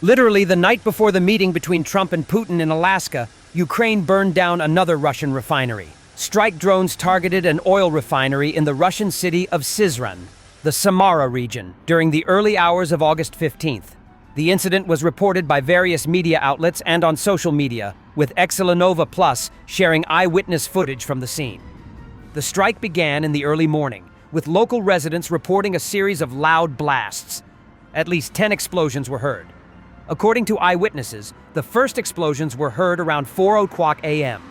Literally, the night before the meeting between Trump and Putin in Alaska, Ukraine burned down another Russian refinery. Strike drones targeted an oil refinery in the Russian city of Syzran, the Samara region, during the early hours of August 15th. The incident was reported by various media outlets and on social media, with Excelenova Plus sharing eyewitness footage from the scene. The strike began in the early morning, with local residents reporting a series of loud blasts. At least 10 explosions were heard. According to eyewitnesses, the first explosions were heard around 4:00 a.m.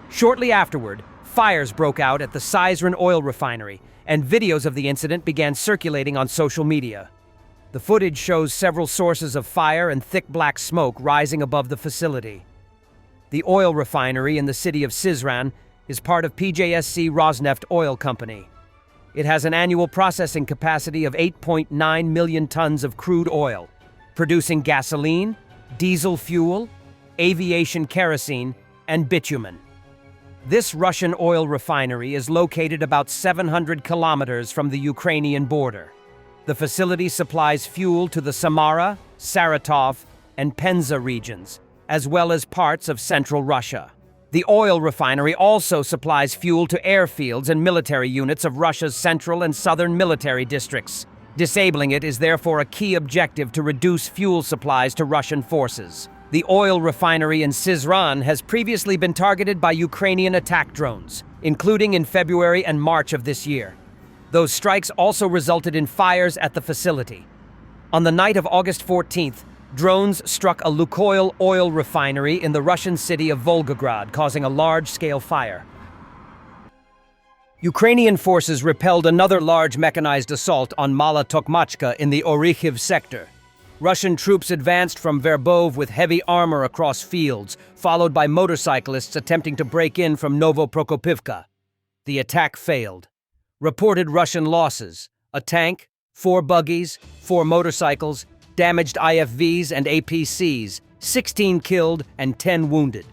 Shortly afterward, fires broke out at the Syzran oil refinery, and videos of the incident began circulating on social media. The footage shows several sources of fire and thick black smoke rising above the facility. The oil refinery in the city of Syzran is part of PJSC Rosneft Oil Company. It has an annual processing capacity of 8.9 million tons of crude oil, producing gasoline, diesel fuel, aviation kerosene, and bitumen. This Russian oil refinery is located about 700 kilometers from the Ukrainian border. The facility supplies fuel to the Samara, Saratov, and Penza regions, as well as parts of central Russia. The oil refinery also supplies fuel to airfields and military units of Russia's central and southern military districts. Disabling it is therefore a key objective to reduce fuel supplies to Russian forces. The oil refinery in Syzran has previously been targeted by Ukrainian attack drones, including in February and March of this year. Those strikes also resulted in fires at the facility. On the night of August 14th, drones struck a Lukoil oil refinery in the Russian city of Volgograd, causing a large-scale fire. Ukrainian forces repelled another large mechanized assault on Mala Tokmachka in the Orikhiv sector. Russian troops advanced from Verbov with heavy armor across fields, followed by motorcyclists attempting to break in from Novoprokopivka. The attack failed. Reported Russian losses: a tank, 4 buggies, 4 motorcycles, damaged IFVs and APCs, 16 killed and 10 wounded.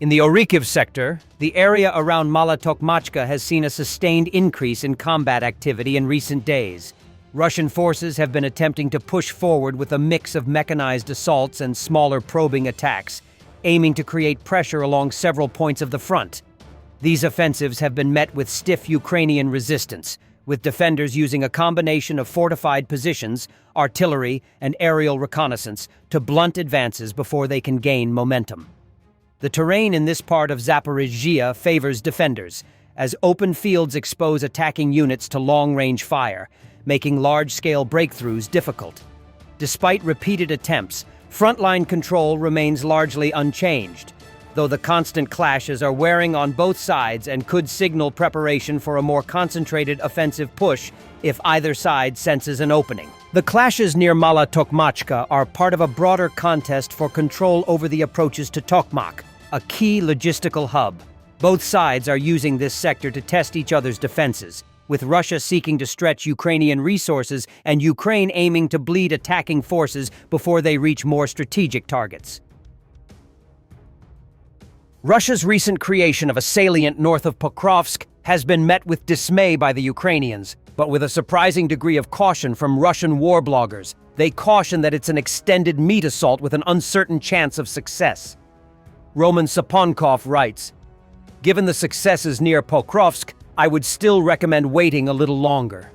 In the Orikhiv sector, the area around Mala Tokmachka has seen a sustained increase in combat activity in recent days. Russian forces have been attempting to push forward with a mix of mechanized assaults and smaller probing attacks, aiming to create pressure along several points of the front. These offensives have been met with stiff Ukrainian resistance, with defenders using a combination of fortified positions, artillery, and aerial reconnaissance to blunt advances before they can gain momentum. The terrain in this part of Zaporizhzhia favors defenders, as open fields expose attacking units to long-range fire, making large-scale breakthroughs difficult. Despite repeated attempts, frontline control remains largely unchanged, though the constant clashes are wearing on both sides and could signal preparation for a more concentrated offensive push if either side senses an opening. The clashes near Mala Tokmachka are part of a broader contest for control over the approaches to Tokmak, a key logistical hub. Both sides are using this sector to test each other's defenses, with Russia seeking to stretch Ukrainian resources and Ukraine aiming to bleed attacking forces before they reach more strategic targets. Russia's recent creation of a salient north of Pokrovsk has been met with dismay by the Ukrainians, but with a surprising degree of caution from Russian war bloggers. They caution that it's an extended meat assault with an uncertain chance of success. Roman Saponkov writes, "Given the successes near Pokrovsk, I would still recommend waiting a little longer."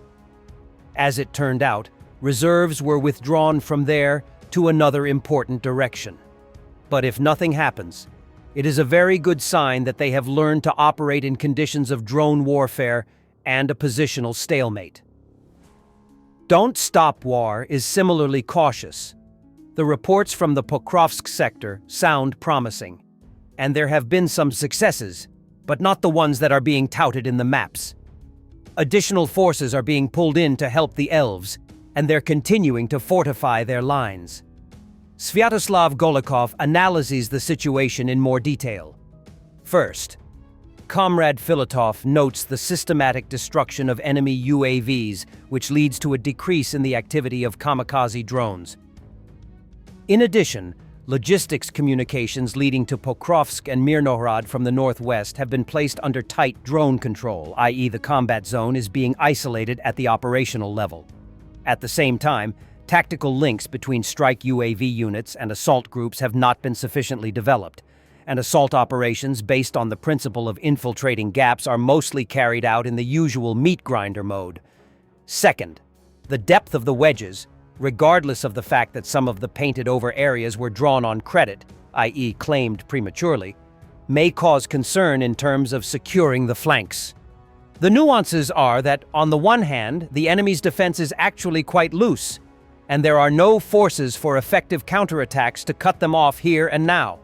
As it turned out, reserves were withdrawn from there to another important direction. But if nothing happens, it is a very good sign that they have learned to operate in conditions of drone warfare and a positional stalemate. Don't Stop War is similarly cautious. The reports from the Pokrovsk sector sound promising, and there have been some successes, but not the ones that are being touted in the maps. Additional forces are being pulled in to help the elves, and they're continuing to fortify their lines. Sviatoslav Golikov analyzes the situation in more detail. First, Comrade Filatov notes the systematic destruction of enemy UAVs, which leads to a decrease in the activity of kamikaze drones. In addition, logistics communications leading to Pokrovsk and Mirnohrad from the northwest have been placed under tight drone control, i.e. the combat zone is being isolated at the operational level. At the same time, Tactical links between strike UAV units and assault groups have not been sufficiently developed, and assault operations based on the principle of infiltrating gaps are mostly carried out in the usual meat grinder mode. Second, the depth of the wedges, regardless of the fact that some of the painted-over areas were drawn on credit, i.e. claimed prematurely, may cause concern in terms of securing the flanks. The nuances are that, on the one hand, the enemy's defense is actually quite loose, and there are no forces for effective counterattacks to cut them off here and now.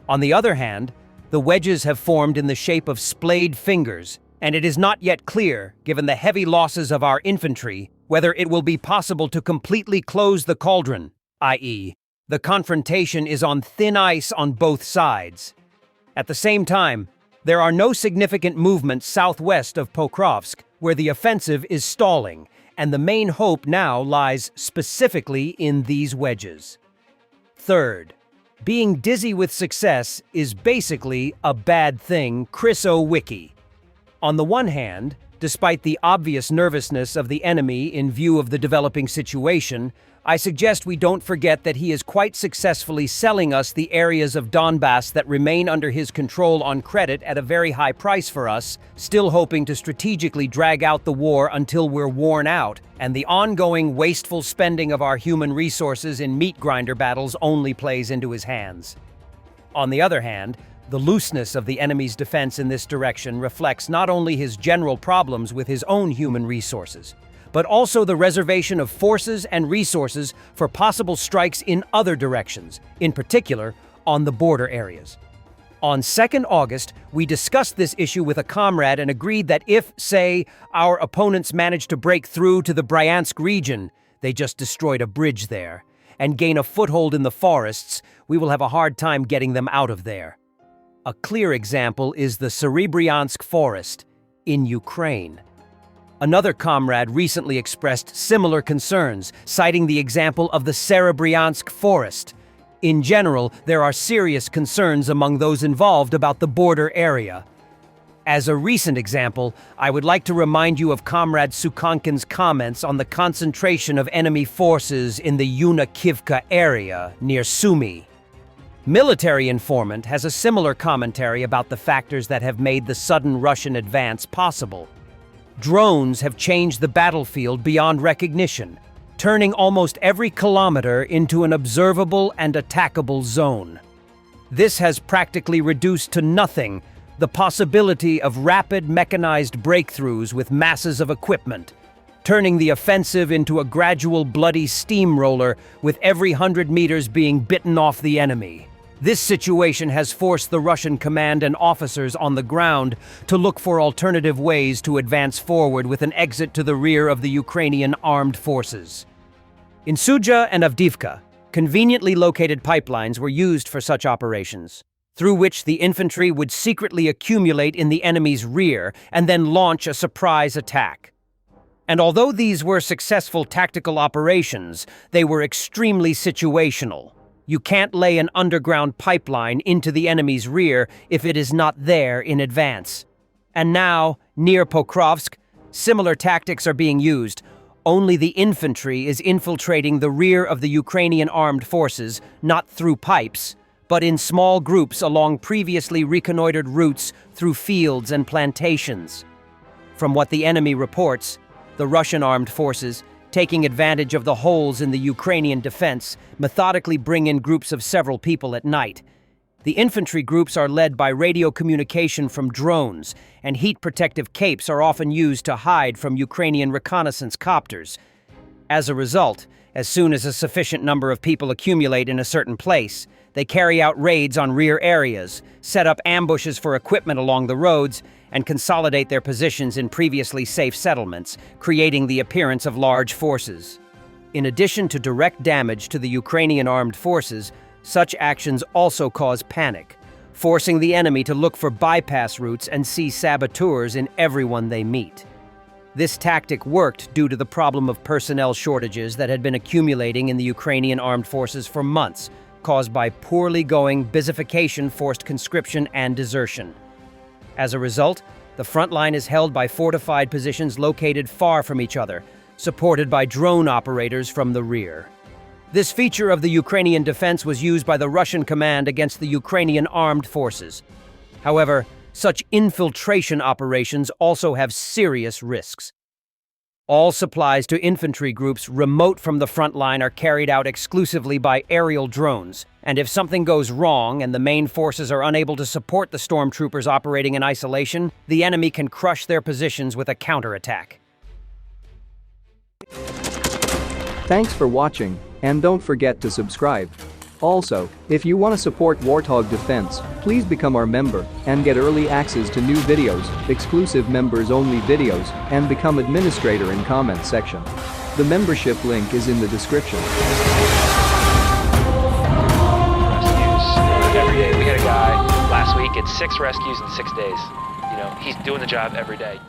On the other hand, the wedges have formed in the shape of splayed fingers, and it is not yet clear, given the heavy losses of our infantry, whether it will be possible to completely close the cauldron, i.e., the confrontation is on thin ice on both sides. At the same time, there are no significant movements southwest of Pokrovsk, where the offensive is stalling, and the main hope now lies specifically in these wedges. Third, being dizzy with success is basically a bad thing, Chris O. Wiki. On the one hand, despite the obvious nervousness of the enemy in view of the developing situation, I suggest we don't forget that he is quite successfully selling us the areas of Donbass that remain under his control on credit at a very high price for us, still hoping to strategically drag out the war until we're worn out, and the ongoing wasteful spending of our human resources in meat grinder battles only plays into his hands. On the other hand, the looseness of the enemy's defense in this direction reflects not only his general problems with his own human resources, but also the reservation of forces and resources for possible strikes in other directions, in particular on the border areas. On 2nd August, we discussed this issue with a comrade and agreed that if, say, our opponents managed to break through to the Bryansk region, they just destroyed a bridge there, and gain a foothold in the forests, we will have a hard time getting them out of there. A clear example is the Serebryansk forest in Ukraine. Another comrade recently expressed similar concerns, citing the example of the Serebryansk forest. In general, there are serious concerns among those involved about the border area. As a recent example, I would like to remind you of Comrade Sukankin's comments on the concentration of enemy forces in the Yunakivka area near Sumy. Military Informant has a similar commentary about the factors that have made the sudden Russian advance possible. Drones have changed the battlefield beyond recognition, turning almost every kilometer into an observable and attackable zone. This has practically reduced to nothing the possibility of rapid mechanized breakthroughs with masses of equipment, turning the offensive into a gradual bloody steamroller with every 100 meters being bitten off the enemy. This situation has forced the Russian command and officers on the ground to look for alternative ways to advance forward with an exit to the rear of the Ukrainian armed forces. In Sudzha and Avdiivka, conveniently located pipelines were used for such operations, through which the infantry would secretly accumulate in the enemy's rear and then launch a surprise attack. And although these were successful tactical operations, they were extremely situational. You can't lay an underground pipeline into the enemy's rear if it is not there in advance. And now, near Pokrovsk, similar tactics are being used. Only the infantry is infiltrating the rear of the Ukrainian armed forces, not through pipes, but in small groups along previously reconnoitered routes through fields and plantations. From what the enemy reports, the Russian armed forces, taking advantage of the holes in the Ukrainian defense, methodically bring in groups of several people at night. The infantry groups are led by radio communication from drones, and heat-protective capes are often used to hide from Ukrainian reconnaissance copters. As a result, as soon as a sufficient number of people accumulate in a certain place, they carry out raids on rear areas, set up ambushes for equipment along the roads, and consolidate their positions in previously safe settlements, creating the appearance of large forces. In addition to direct damage to the Ukrainian armed forces, such actions also cause panic, forcing the enemy to look for bypass routes and see saboteurs in everyone they meet. This tactic worked due to the problem of personnel shortages that had been accumulating in the Ukrainian armed forces for months, caused by poorly going Bizification, forced conscription, and desertion. As a result, the front line is held by fortified positions located far from each other, supported by drone operators from the rear. This feature of the Ukrainian defense was used by the Russian command against the Ukrainian armed forces. However, such infiltration operations also have serious risks. All supplies to infantry groups remote from the front line are carried out exclusively by aerial drones, and if something goes wrong and the main forces are unable to support the stormtroopers operating in isolation, the enemy can crush their positions with a counterattack. Thanks for watching, and don't forget to subscribe. Also, if you want to support Warthog Defense, please become our member and get early access to new videos, exclusive members-only videos, and become administrator in comment section. The membership link is in the description. Rescues every day. We had a guy last week at 6 rescues in 6 days. You know, he's doing the job every day.